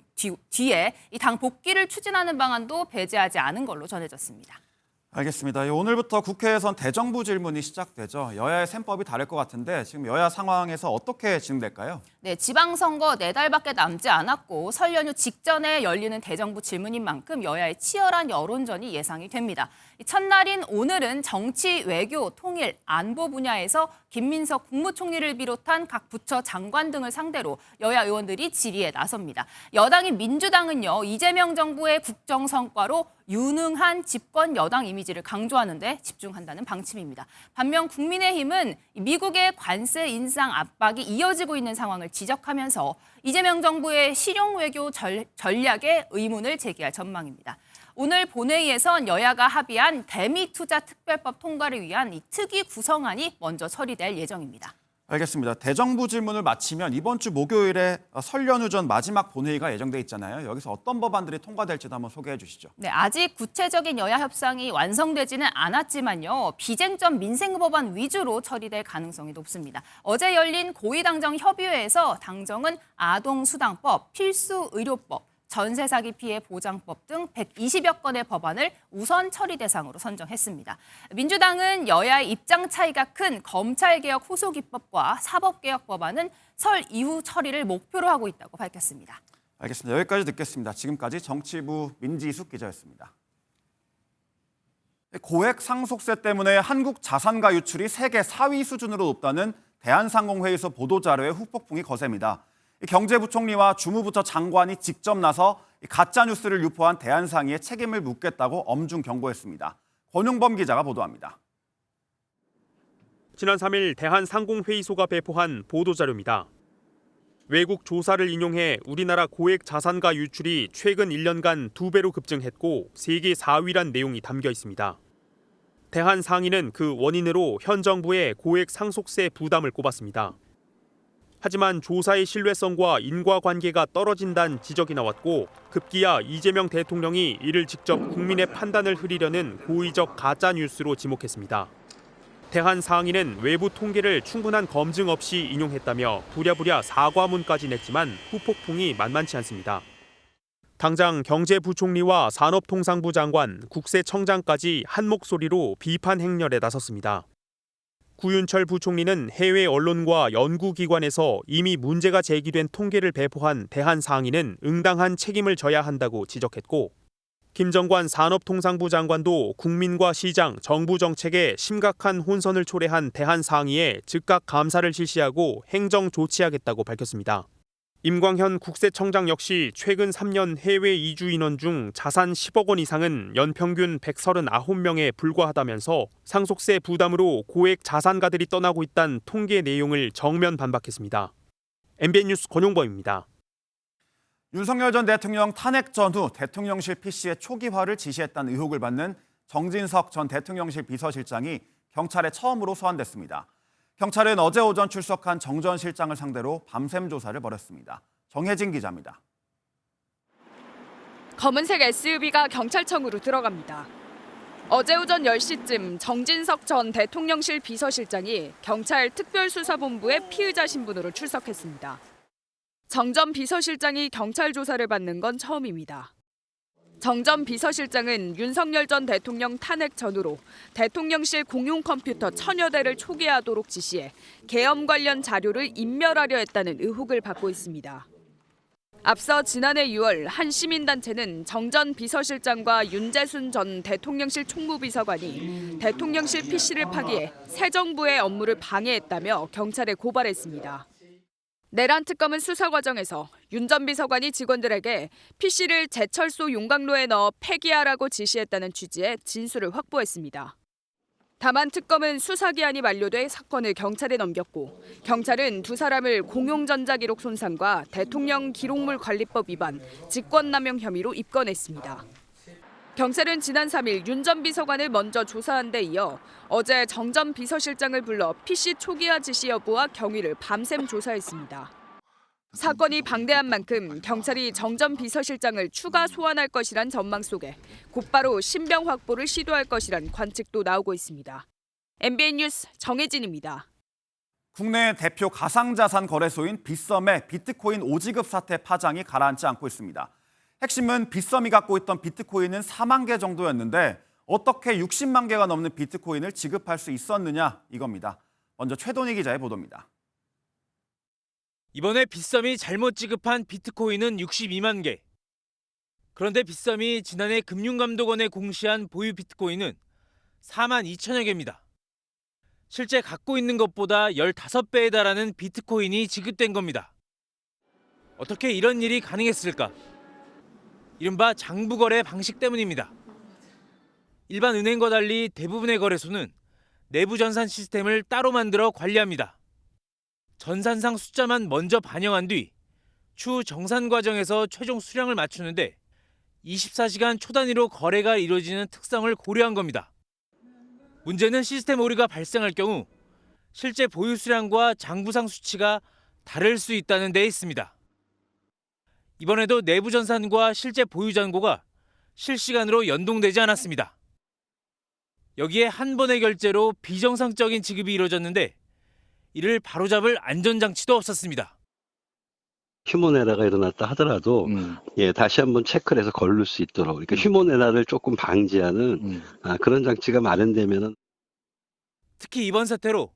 뒤에 이 당 복귀를 추진하는 방안도 배제하지 않은 걸로 전해졌습니다. 알겠습니다. 오늘부터 국회에선 대정부 질문이 시작되죠. 여야의 셈법이 다를 것 같은데 지금 여야 상황에서 어떻게 진행될까요? 네, 지방선거 4달밖에 남지 않았고 설 연휴 직전에 열리는 대정부 질문인 만큼 여야의 치열한 여론전이 예상이 됩니다. 첫날인 오늘은 정치, 외교, 통일, 안보 분야에서 김민석 국무총리를 비롯한 각 부처 장관 등을 상대로 여야 의원들이 질의에 나섭니다. 여당인 민주당은요, 이재명 정부의 국정 성과로 유능한 집권 여당 이미지를 강조하는 데 집중한다는 방침입니다. 반면 국민의힘은 미국의 관세 인상 압박이 이어지고 있는 상황을 지적하면서 이재명 정부의 실용 외교 전략에 의문을 제기할 전망입니다. 오늘 본회의에선 여야가 합의한 대미 투자 특별법 통과를 위한 이 특위 구성안이 먼저 처리될 예정입니다. 알겠습니다. 대정부 질문을 마치면 이번 주 목요일에 설 연휴 전 마지막 본회의가 예정돼 있잖아요. 여기서 어떤 법안들이 통과될지도 한번 소개해 주시죠. 네, 아직 구체적인 여야 협상이 완성되지는 않았지만요. 비쟁점 민생 법안 위주로 처리될 가능성이 높습니다. 어제 열린 고위당정 협의회에서 당정은 아동수당법, 필수의료법, 전세 사기 피해 보장법 등 120여 건의 법안을 우선 처리 대상으로 선정했습니다. 민주당은 여야의 입장 차이가 큰 검찰개혁 후속입법과 사법개혁 법안은 설 이후 처리를 목표로 하고 있다고 밝혔습니다. 알겠습니다. 여기까지 듣겠습니다. 지금까지 정치부 민지숙 기자였습니다. 고액 상속세 때문에 한국 자산가 유출이 세계 4위 수준으로 높다는 대한상공회의소 보도자료의 후폭풍이 거셉니다. 경제부총리와 주무부처 장관이 직접 나서 가짜뉴스를 유포한 대한상의에 책임을 묻겠다고 엄중 경고했습니다. 권용범 기자가 보도합니다. 지난 3일 대한상공회의소가 배포한 보도자료입니다. 외국 조사를 인용해 우리나라 고액 자산가 유출이 최근 1년간 2배로 급증했고 세계 4위란 내용이 담겨 있습니다. 대한상의는 그 원인으로 현 정부의 고액 상속세 부담을 꼽았습니다. 하지만 조사의 신뢰성과 인과관계가 떨어진다는 지적이 나왔고 급기야 이재명 대통령이 이를 직접 국민의 판단을 흐리려는 고의적 가짜뉴스로 지목했습니다. 대한상의는 외부 통계를 충분한 검증 없이 인용했다며 부랴부랴 사과문까지 냈지만 후폭풍이 만만치 않습니다. 당장 경제부총리와 산업통상부 장관, 국세청장까지 한 목소리로 비판 행렬에 나섰습니다. 구윤철 부총리는 해외 언론과 연구기관에서 이미 문제가 제기된 통계를 배포한 대한상의는 응당한 책임을 져야 한다고 지적했고 김정관 산업통상부 장관도 국민과 시장, 정부 정책에 심각한 혼선을 초래한 대한상의에 즉각 감사를 실시하고 행정 조치하겠다고 밝혔습니다. 임광현 국세청장 역시 최근 3년 해외 이주 인원 중 자산 10억 원 이상은 연평균 139명에 불과하다면서 상속세 부담으로 고액 자산가들이 떠나고 있다는 통계 내용을 정면 반박했습니다. MBN 뉴스 권용범입니다. 윤석열 전 대통령 탄핵 전후 대통령실 PC의 초기화를 지시했다는 의혹을 받는 정진석 전 대통령실 비서실장이 경찰에 처음으로 소환됐습니다. 경찰은 어제 오전 출석한 정 전 실장을 상대로 밤샘 조사를 벌였습니다. 정혜진 기자입니다. 검은색 SUV가 경찰청으로 들어갑니다. 어제 오전 10시쯤 정진석 전 대통령실 비서실장이 경찰 특별수사본부의 피의자 신분으로 출석했습니다. 정 전 비서실장이 경찰 조사를 받는 건 처음입니다. 정 전 비서실장은 윤석열 전 대통령 탄핵 전후로 대통령실 공용 컴퓨터 1000여 대를 초기화하도록 지시해 계엄 관련 자료를 인멸하려 했다는 의혹을 받고 있습니다. 앞서 지난해 6월 한 시민단체는 정 전 비서실장과 윤재순 전 대통령실 총무비서관이 대통령실 PC를 파기해 새 정부의 업무를 방해했다며 경찰에 고발했습니다. 내란 특검은 수사 과정에서 윤 전 비서관이 직원들에게 PC를 제철소 용광로에 넣어 폐기하라고 지시했다는 취지의 진술을 확보했습니다. 다만 특검은 수사 기한이 만료돼 사건을 경찰에 넘겼고 경찰은 두 사람을 공용전자기록 손상과 대통령 기록물 관리법 위반, 직권남용 혐의로 입건했습니다. 경찰은 지난 3일 윤 전 비서관을 먼저 조사한 데 이어 어제 정 전 비서실장을 불러 PC 초기화 지시 여부와 경위를 밤샘 조사했습니다. 사건이 방대한 만큼 경찰이 정 전 비서실장을 추가 소환할 것이란 전망 속에 곧바로 신병 확보를 시도할 것이란 관측도 나오고 있습니다. MBN 뉴스 정혜진입니다. 국내 대표 가상자산 거래소인 빗썸의 비트코인 오지급 사태 파장이 가라앉지 않고 있습니다. 핵심은 빗썸이 갖고 있던 비트코인은 4만 개 정도였는데 어떻게 60만 개가 넘는 비트코인을 지급할 수 있었느냐 이겁니다. 먼저 최동희 기자의 보도입니다. 이번에 빗썸이 잘못 지급한 비트코인은 62만 개. 그런데 빗썸이 지난해 금융감독원에 공시한 보유 비트코인은 4만 2천여 개입니다. 실제 갖고 있는 것보다 15배에 달하는 비트코인이 지급된 겁니다. 어떻게 이런 일이 가능했을까? 이른바 장부거래 방식 때문입니다. 일반 은행과 달리 대부분의 거래소는 내부 전산 시스템을 따로 만들어 관리합니다. 전산상 숫자만 먼저 반영한 뒤 추후 정산 과정에서 최종 수량을 맞추는데 24시간 초단위로 거래가 이루어지는 특성을 고려한 겁니다. 문제는 시스템 오류가 발생할 경우 실제 보유 수량과 장부상 수치가 다를 수 있다는 데 있습니다. 이번에도 내부 전산과 실제 보유 잔고가 실시간으로 연동되지 않았습니다. 여기에 한 번의 결제로 비정상적인 지급이 이루어졌는데 이를 바로잡을 안전장치도 없었습니다. 휴먼 에러가 일어났다 하더라도 다시 한번 체크를 해서 걸릴 수 있도록 그러니까 휴먼 에러를 조금 방지하는 그런 장치가 마련되면은 특히 이번 사태로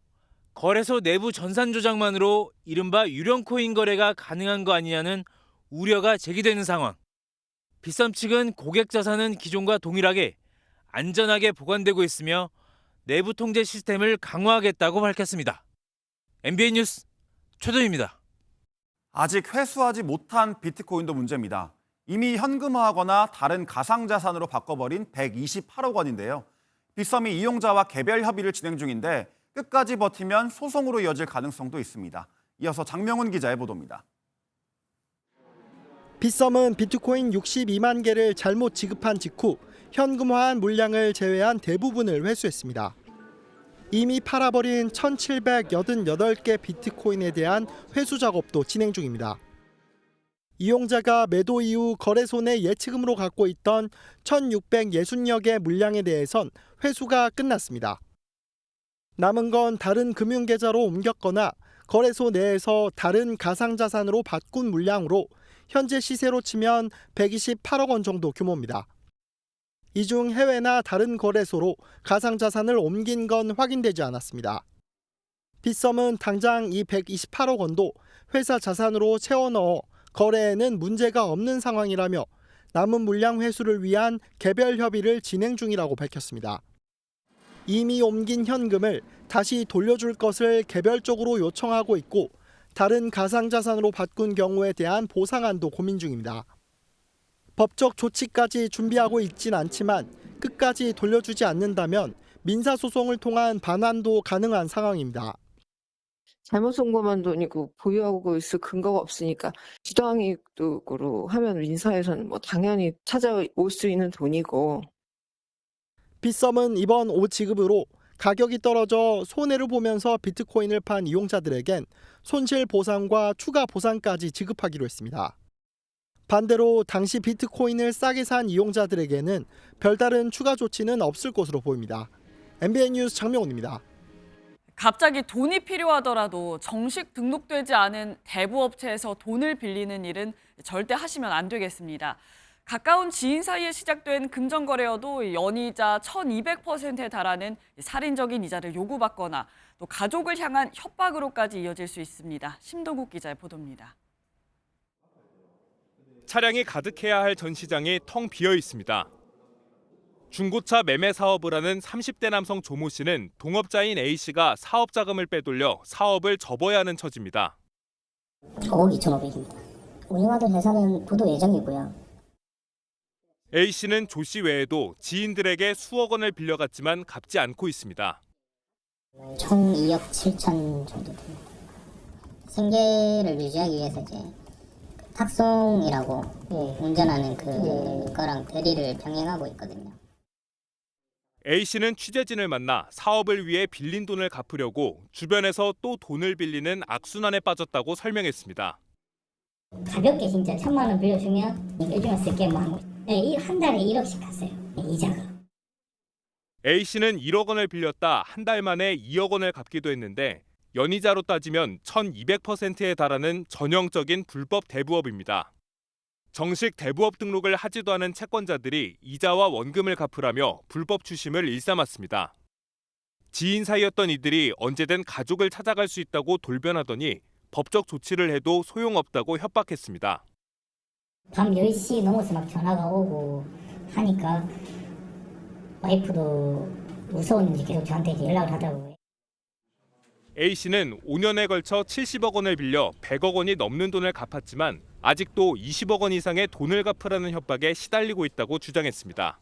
거래소 내부 전산 조작만으로 이른바 유령 코인 거래가 가능한 거 아니냐는 우려가 제기되는 상황. 빗썸 측은 고객 자산은 기존과 동일하게 안전하게 보관되고 있으며 내부 통제 시스템을 강화하겠다고 밝혔습니다. MBN 뉴스 최도입니다. 아직 회수하지 못한 비트코인도 문제입니다. 이미 현금화하거나 다른 가상자산으로 바꿔버린 128억 원인데요. 빗썸이 이용자와 개별 협의를 진행 중인데 끝까지 버티면 소송으로 이어질 가능성도 있습니다. 이어서 장명훈 기자의 보도입니다. 빗썸은 비트코인 62만 개를 잘못 지급한 직후 현금화한 물량을 제외한 대부분을 회수했습니다. 이미 팔아버린 1,788개 비트코인에 대한 회수 작업도 진행 중입니다. 이용자가 매도 이후 거래소 내 예치금으로 갖고 있던 1,660여 개 물량에 대해선 회수가 끝났습니다. 남은 건 다른 금융계좌로 옮겼거나 거래소 내에서 다른 가상자산으로 바꾼 물량으로 현재 시세로 치면 128억 원 정도 규모입니다. 이 중 해외나 다른 거래소로 가상자산을 옮긴 건 확인되지 않았습니다. 빗썸은 당장 이 128억 원도 회사 자산으로 채워 넣어 거래에는 문제가 없는 상황이라며 남은 물량 회수를 위한 개별 협의를 진행 중이라고 밝혔습니다. 이미 옮긴 현금을 다시 돌려줄 것을 개별적으로 요청하고 있고 다른 가상자산으로 바꾼 경우에 대한 보상안도 고민 중입니다. 법적 조치까지 준비하고 있진 않지만 끝까지 돌려주지 않는다면 민사소송을 통한 반환도 가능한 상황입니다. 잘못 쏜 것만 돈이고 보유하고 있을 근거가 없으니까 주당이익으로 하면 민사에서는 뭐 당연히 찾아올 수 있는 돈이고. 빗썸은 이번 지급으로 가격이 떨어져 손해를 보면서 비트코인을 판 이용자들에겐 손실 보상과 추가 보상까지 지급하기로 했습니다. 반대로 당시 비트코인을 싸게 산 이용자들에게는 별다른 추가 조치는 없을 것으로 보입니다. MBN 뉴스 장명훈입니다. 갑자기 돈이 필요하더라도 정식 등록되지 않은 대부업체에서 돈을 빌리는 일은 절대 하시면 안 되겠습니다. 가까운 지인 사이에 시작된 금전거래여도 연이자 1200%에 달하는 살인적인 이자를 요구받거나 또 가족을 향한 협박으로까지 이어질 수 있습니다. 심도국 기자의 보도입니다. 차량이 가득해야 할 전시장이 텅 비어 있습니다. 중고차 매매 사업을 하는 30대 남성 조모 씨는 동업자인 A 씨가 사업 자금을 빼돌려 사업을 접어야 하는 처지입니다. 5억 2,500입니다. 운영하던 회사는 부도 예정이고요. A 씨는 조 씨 외에도 지인들에게 수억 원을 빌려갔지만 갚지 않고 있습니다. 총 2억 7천 정도 됩니다. 생계를 유지하기 위해서 이제 탁송이라고 운전하는 그거랑 대리를 병행하고 있거든요. A 씨는 취재진을 만나 사업을 위해 빌린 돈을 갚으려고 주변에서 또 돈을 빌리는 악순환에 빠졌다고 설명했습니다. 가볍게 진짜 1,000만 원 빌려주면 일주일 쓸게 뭐 한 달에 1억씩 갔어요. 이자가. A 씨는 1억 원을 빌렸다 한 달 만에 2억 원을 갚기도 했는데 연이자로 따지면 1200%에 달하는 전형적인 불법 대부업입니다. 정식 대부업 등록을 하지도 않은 채권자들이 이자와 원금을 갚으라며 불법 추심을 일삼았습니다. 지인 사이였던 이들이 언제든 가족을 찾아갈 수 있다고 돌변하더니 법적 조치를 해도 소용없다고 협박했습니다. 밤 10시 넘어서 막 전화가 오고 하니까 와이프도 무서웠는지 계속 저한테 연락을 하더라고요. A 씨는 5년에 걸쳐 70억 원을 빌려 100억 원이 넘는 돈을 갚았지만 아직도 20억 원 이상의 돈을 갚으라는 협박에 시달리고 있다고 주장했습니다.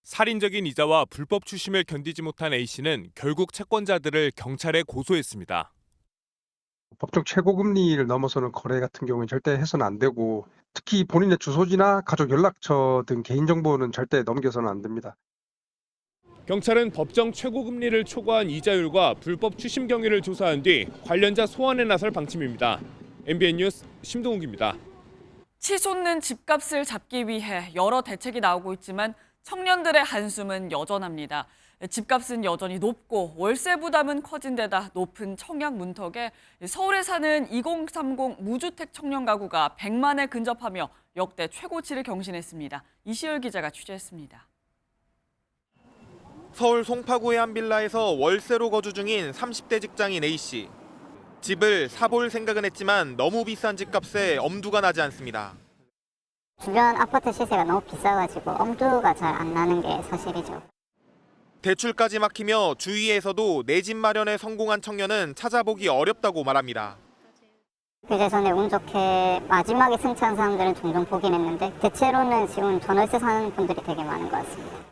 살인적인 이자와 불법 추심을 견디지 못한 A 씨는 결국 채권자들을 경찰에 고소했습니다. 법적 최고금리를 넘어서는 거래 같은 경우는 절대 해서는 안 되고 특히 본인의 주소지나 가족 연락처 등 개인정보는 절대 넘겨서는 안 됩니다. 경찰은 법정 최고금리를 초과한 이자율과 불법 추심 경위를 조사한 뒤 관련자 소환에 나설 방침입니다. MBN 뉴스 심동욱입니다. 치솟는 집값을 잡기 위해 여러 대책이 나오고 있지만 청년들의 한숨은 여전합니다. 집값은 여전히 높고 월세 부담은 커진 데다 높은 청약 문턱에 서울에 사는 2030 무주택 청년 가구가 100만에 근접하며 역대 최고치를 경신했습니다. 이시열 기자가 취재했습니다. 서울 송파구의 한 빌라에서 월세로 거주 중인 30대 직장인 A씨. 집을 사볼 생각은 했지만 너무 비싼 집값에 엄두가 나지 않습니다. 주변 아파트 시세가 너무 비싸가지고 엄두가 잘 안 나는 게 사실이죠. 대출까지 막히며 주위에서도 내 집 마련에 성공한 청년은 찾아보기 어렵다고 말합니다. 그 예전에 운 좋게 마지막에 승차한 사람들은 종종 보긴 했는데 대체로는 지금 전월세 사는 분들이 되게 많은 것 같습니다.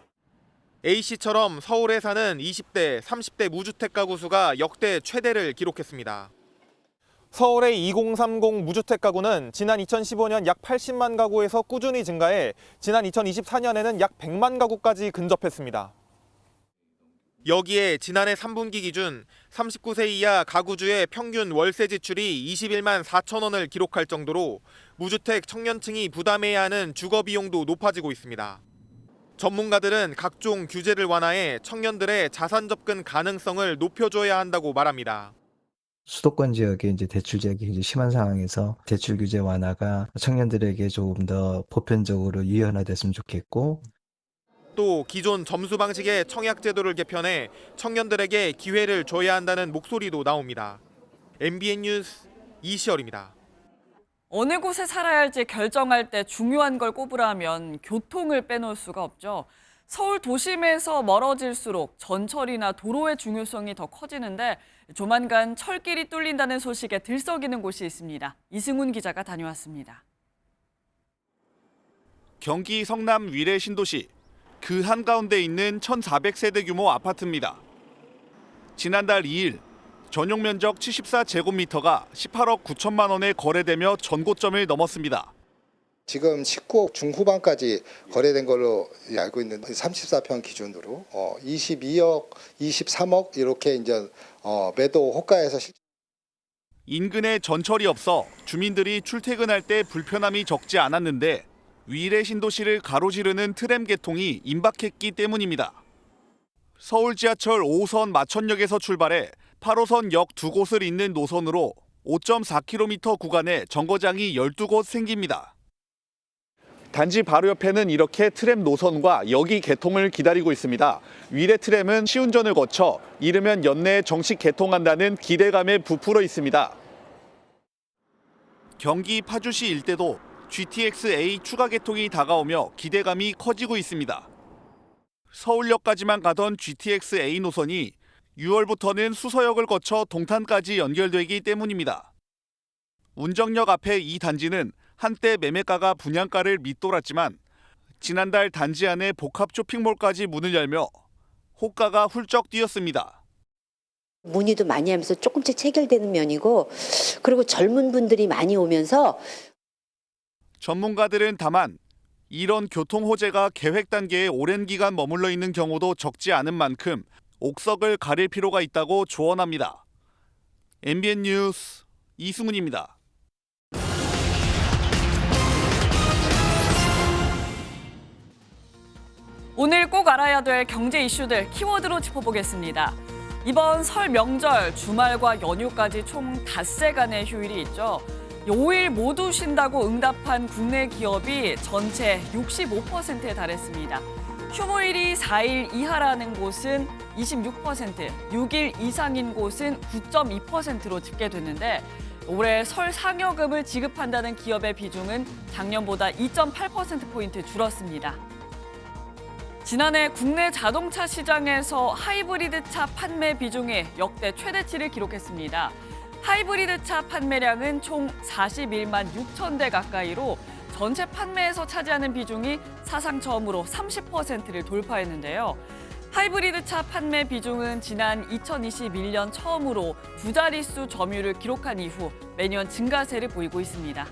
A씨처럼 서울에 사는 20대, 30대 무주택 가구 수가 역대 최대를 기록했습니다. 서울의 2030 무주택 가구는 지난 2015년 약 80만 가구에서 꾸준히 증가해 지난 2024년에는 약 100만 가구까지 근접했습니다. 여기에 지난해 3분기 기준 39세 이하 가구주의 평균 월세 지출이 21만 4천 원을 기록할 정도로 무주택 청년층이 부담해야 하는 주거 비용도 높아지고 있습니다. 전문가들은 각종 규제를 완화해 청년들의 자산 접근 가능성을 높여줘야 한다고 말합니다. 수도권 지역에 이제 대출 제약이 굉장히 심한 상황에서 대출 규제 완화가 청년들에게 조금 더 보편적으로 유연화됐으면 좋겠고, 또 기존 점수 방식의 청약 제도를 개편해 청년들에게 기회를 줘야 한다는 목소리도 나옵니다. MBN 뉴스 이시열입니다. 어느 곳에 살아야 할지 결정할 때 중요한 걸 꼽으라면 교통을 빼놓을 수가 없죠. 서울 도심에서 멀어질수록 전철이나 도로의 중요성이 더 커지는데 조만간 철길이 뚫린다는 소식에 들썩이는 곳이 있습니다. 이승훈 기자가 다녀왔습니다. 경기 성남 위례 신도시 그 한가운데 있는 1,400세대 규모 아파트입니다. 지난달 2일 전용 면적 74제곱미터가 18억 9천만 원에 거래되며 전고점을 넘었습니다. 지금 19억 중후반까지 거래된 걸로 알고 있는 34평 기준으로 22억, 23억 이렇게 이제 매도 호가에서 인근에 전철이 없어 주민들이 출퇴근할 때 불편함이 적지 않았는데 위례 신도시를 가로지르는 트램 개통이 임박했기 때문입니다. 서울 지하철 5호선 마천역에서 출발해 8호선 역 두 곳을 잇는 노선으로 5.4km 구간에 정거장이 12곳 생깁니다. 단지 바로 옆에는 이렇게 트램 노선과 역이 개통을 기다리고 있습니다. 위례 트램은 시운전을 거쳐 이르면 연내에 정식 개통한다는 기대감에 부풀어 있습니다. 경기 파주시 일대도 GTX-A 추가 개통이 다가오며 기대감이 커지고 있습니다. 서울역까지만 가던 GTX-A 노선이 6월부터는 수서역을 거쳐 동탄까지 연결되기 때문입니다. 운정역 앞에 이 단지는 한때 매매가가 분양가를 밑돌았지만 지난달 단지 안에 복합 쇼핑몰까지 문을 열며 호가가 훌쩍 뛰었습니다. 문의도 많이 하면서 조금씩 체결되는 면이고, 그리고 젊은 분들이 많이 오면서 전문가들은 다만 이런 교통 호재가 계획 단계에 오랜 기간 머물러 있는 경우도 적지 않은 만큼 옥석을 가릴 필요가 있다고 조언합니다. MBN 뉴스 이승훈입니다. 오늘 꼭 알아야 될 경제 이슈들 키워드로 짚어보겠습니다. 이번 설 명절, 주말과 연휴까지 총 닷새간의 휴일이 있죠. 5일 모두 쉰다고 응답한 국내 기업이 전체 65%에 달했습니다. 휴무일이 4일 이하라는 곳은 26%, 6일 이상인 곳은 9.2%로 집계됐는데 올해 설 상여금을 지급한다는 기업의 비중은 작년보다 2.8%포인트 줄었습니다. 지난해 국내 자동차 시장에서 하이브리드 차 판매 비중이 역대 최대치를 기록했습니다. 하이브리드 차 판매량은 총 41만 6천 대 가까이로 전체 판매에서 차지하는 비중이 사상 처음으로 30%를 돌파했는데요. 하이브리드 차 판매 비중은 지난 2021년 처음으로 두 자릿수 점유를 기록한 이후 매년 증가세를 보이고 있습니다.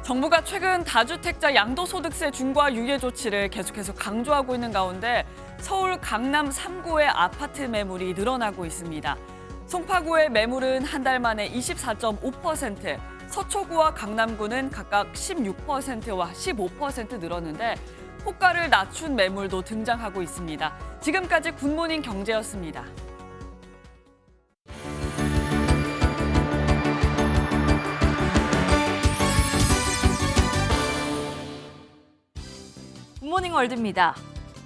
정부가 최근 다주택자 양도소득세 중과 유예 조치를 계속해서 강조하고 있는 가운데 서울 강남 3구의 아파트 매물이 늘어나고 있습니다. 송파구의 매물은 한 달 만에 24.5%, 서초구와 강남구는 각각 16%와 15% 늘었는데 호가를 낮춘 매물도 등장하고 있습니다. 지금까지 굿모닝 경제였습니다. 굿모닝 월드입니다.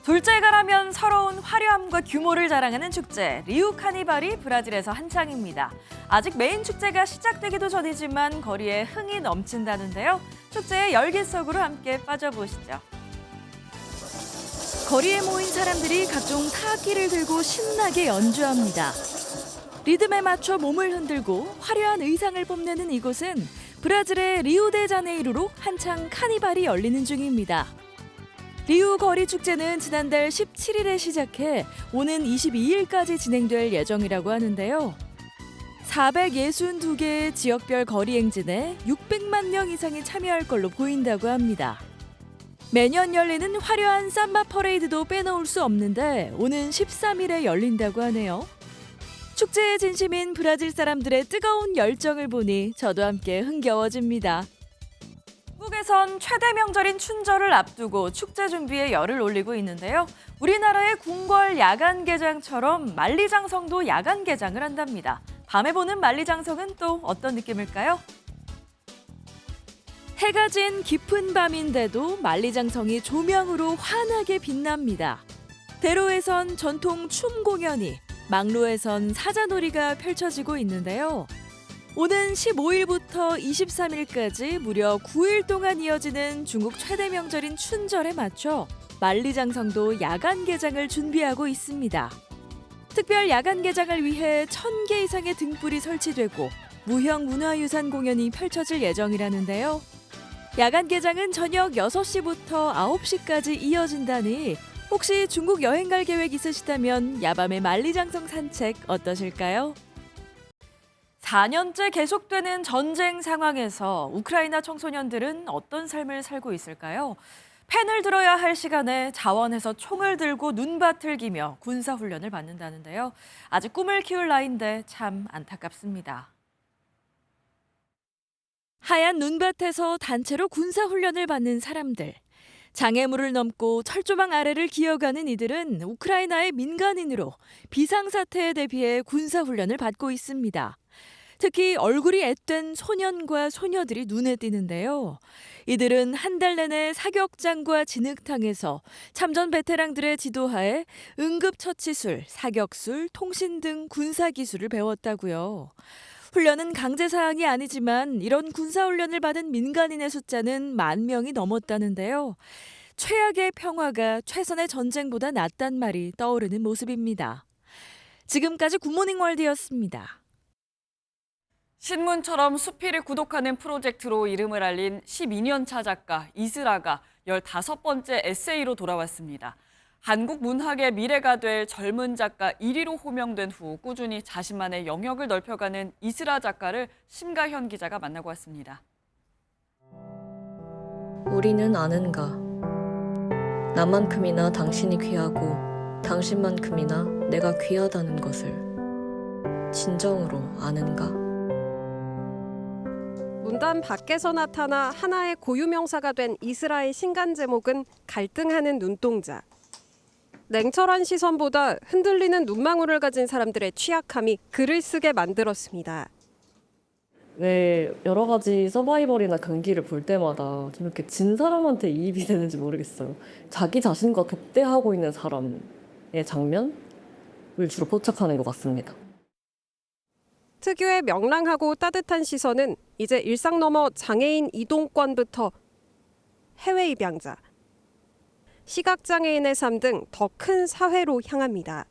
둘째가라면 서러운 화려함과 규모를 자랑하는 축제 리우 카니발이 브라질에서 한창입니다. 아직 메인 축제가 시작되기도 전이지만 거리에 흥이 넘친다는데요. 축제의 열기 속으로 함께 빠져보시죠. 거리에 모인 사람들이 각종 타악기를 들고 신나게 연주합니다. 리듬에 맞춰 몸을 흔들고 화려한 의상을 뽐내는 이곳은 브라질의 리우데자네이루로 한창 카니발이 열리는 중입니다. 리우 거리 축제는 지난달 17일에 시작해 오는 22일까지 진행될 예정이라고 하는데요. 462개의 지역별 거리 행진에 600만 명 이상이 참여할 걸로 보인다고 합니다. 매년 열리는 화려한 삼바 퍼레이드도 빼놓을 수 없는데 오는 13일에 열린다고 하네요. 축제의 진심인 브라질 사람들의 뜨거운 열정을 보니 저도 함께 흥겨워집니다. 한국에선 최대 명절인 춘절을 앞두고 축제 준비에 열을 올리고 있는데요. 우리나라의 궁궐 야간 개장처럼 만리장성도 야간 개장을 한답니다. 밤에 보는 만리장성은 또 어떤 느낌일까요? 해가 진 깊은 밤인데도 만리장성이 조명으로 환하게 빛납니다. 대로에선 전통 춤 공연이, 망로에선 사자놀이가 펼쳐지고 있는데요. 오는 15일부터 23일까지 무려 9일 동안 이어지는 중국 최대 명절인 춘절에 맞춰 만리장성도 야간 개장을 준비하고 있습니다. 특별 야간 개장을 위해 1000개 이상의 등불이 설치되고 무형 문화유산 공연이 펼쳐질 예정이라는데요. 야간 개장은 저녁 6시부터 9시까지 이어진다니 혹시 중국 여행 갈 계획 있으시다면 야밤의 만리장성 산책 어떠실까요? 4년째 계속되는 전쟁 상황에서 우크라이나 청소년들은 어떤 삶을 살고 있을까요? 펜을 들어야 할 시간에 자원에서 총을 들고 눈밭을 기며 군사훈련을 받는다는데요. 아직 꿈을 키울 나이인데 참 안타깝습니다. 하얀 눈밭에서 단체로 군사훈련을 받는 사람들. 장애물을 넘고 철조망 아래를 기어가는 이들은 우크라이나의 민간인으로 비상사태에 대비해 군사훈련을 받고 있습니다. 특히 얼굴이 앳된 소년과 소녀들이 눈에 띄는데요. 이들은 한 달 내내 사격장과 진흙탕에서 참전 베테랑들의 지도하에 응급처치술, 사격술, 통신 등 군사기술을 배웠다고요. 훈련은 강제사항이 아니지만 이런 군사훈련을 받은 민간인의 숫자는 10,000명이 넘었다는데요. 최악의 평화가 최선의 전쟁보다 낫단 말이 떠오르는 모습입니다. 지금까지 굿모닝 월드였습니다. 신문처럼 수필을 구독하는 프로젝트로 이름을 알린 12년차 작가 이슬아가 15번째 에세이로 돌아왔습니다. 한국 문학의 미래가 될 젊은 작가 1위로 호명된 후 꾸준히 자신만의 영역을 넓혀가는 이슬아 작가를 심가현 기자가 만나고 왔습니다. 우리는 아는가? 나만큼이나 당신이 귀하고 당신만큼이나 내가 귀하다는 것을 진정으로 아는가? 문단 밖에서 나타나 하나의 고유명사가 된 이슬아의 신간 제목은 갈등하는 눈동자. 냉철한 시선보다 흔들리는 눈망울을 가진 사람들의 취약함이 글을 쓰게 만들었습니다. 왜 여러 가지 서바이벌이나 경기를 볼 때마다 좀 이렇게 진 사람한테 이입이 되는지 모르겠어요. 자기 자신과 독대하고 있는 사람의 장면을 주로 포착하는 것 같습니다. 특유의 명랑하고 따뜻한 시선은 이제 일상 넘어 장애인 이동권부터 해외 입양자, 시각장애인의 삶 등 더 큰 사회로 향합니다.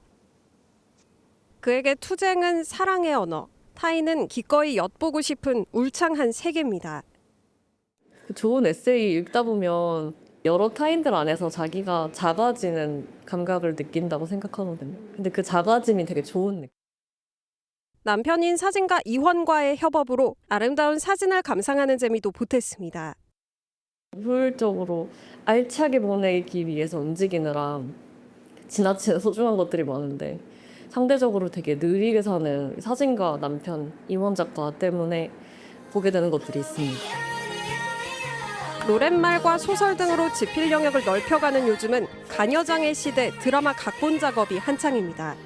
그에게 투쟁은 사랑의 언어, 타인은 기꺼이 엿보고 싶은 울창한 세계입니다. 좋은 에세이 읽다 보면 여러 타인들 안에서 자기가 작아지는 감각을 느낀다고 생각하거든요. 근데 그 작아짐이 되게 좋은 느낌. 남편인 사진가 이원과의 협업으로 아름다운 사진을 감상하는 재미도 보탰습니다. 효율적으로 알차게 보내기 위해서 움직이느라 지나치는 소중한 것들이 많은데 상대적으로 되게 느리게 사는 사진가 남편 임원 작가 때문에 보게 되는 것들이 있습니다. 노랫말과 소설 등으로 지필 영역을 넓혀가는 요즘은 가녀장의 시대 드라마 각본 작업이 한창입니다.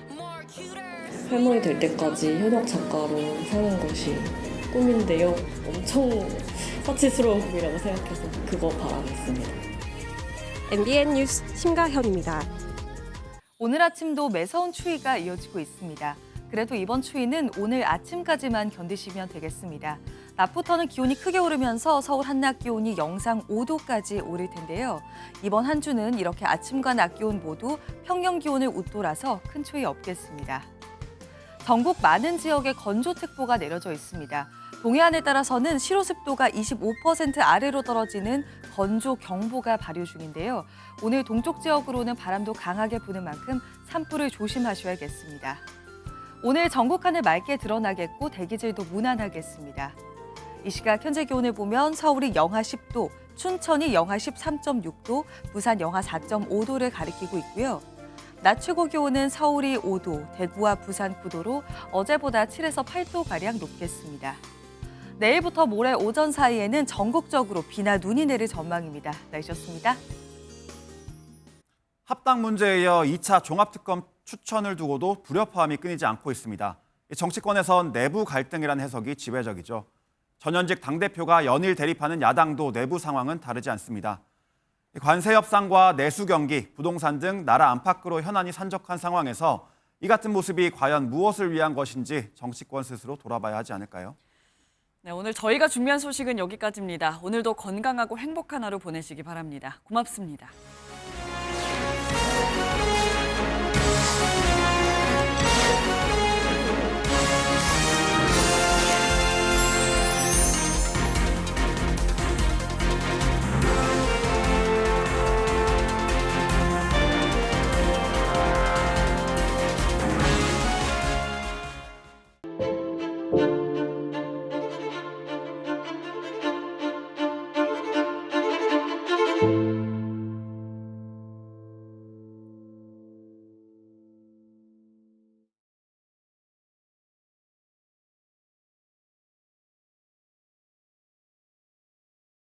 할머니 될 때까지 현역 작가로 사는 것이 꿈인데요. 엄청 사치스러운 꿈이라고 생각해서 그거 바라겠습니다. MBN 뉴스 심가현입니다. 오늘 아침도 매서운 추위가 이어지고 있습니다. 그래도 이번 추위는 오늘 아침까지만 견디시면 되겠습니다. 낮부터는 기온이 크게 오르면서 서울 한낮 기온이 영상 5도까지 오를 텐데요. 이번 한 주는 이렇게 아침과 낮 기온 모두 평년 기온을 웃돌아서 큰 추위 없겠습니다. 전국 많은 지역에 건조특보가 내려져 있습니다. 동해안에 따라서는 실효습도가 25% 아래로 떨어지는 건조경보가 발효 중인데요. 오늘 동쪽 지역으로는 바람도 강하게 부는 만큼 산불을 조심하셔야겠습니다. 오늘 전국 하늘 맑게 드러나겠고 대기질도 무난하겠습니다. 이 시각 현재 기온을 보면 서울이 영하 10도, 춘천이 영하 13.6도, 부산 영하 4.5도를 가리키고 있고요. 낮 최고 기온은 서울이 5도, 대구와 부산 9도로 어제보다 7에서 8도가량 높겠습니다. 내일부터 모레 오전 사이에는 전국적으로 비나 눈이 내릴 전망입니다. 날씨였습니다. 합당 문제에 이어 2차 종합특검 추천을 두고도 불협화음이 끊이지 않고 있습니다. 정치권에선 내부 갈등이라는 해석이 지배적이죠. 전현직 당대표가 연일 대립하는 야당도 내부 상황은 다르지 않습니다. 관세 협상과 내수 경기, 부동산 등 나라 안팎으로 현안이 산적한 상황에서 이 같은 모습이 과연 무엇을 위한 것인지 정치권 스스로 돌아봐야 하지 않을까요? 네, 오늘 저희가 준비한 소식은 여기까지입니다. 오늘도 건강하고 행복한 하루 보내시기 바랍니다. 고맙습니다.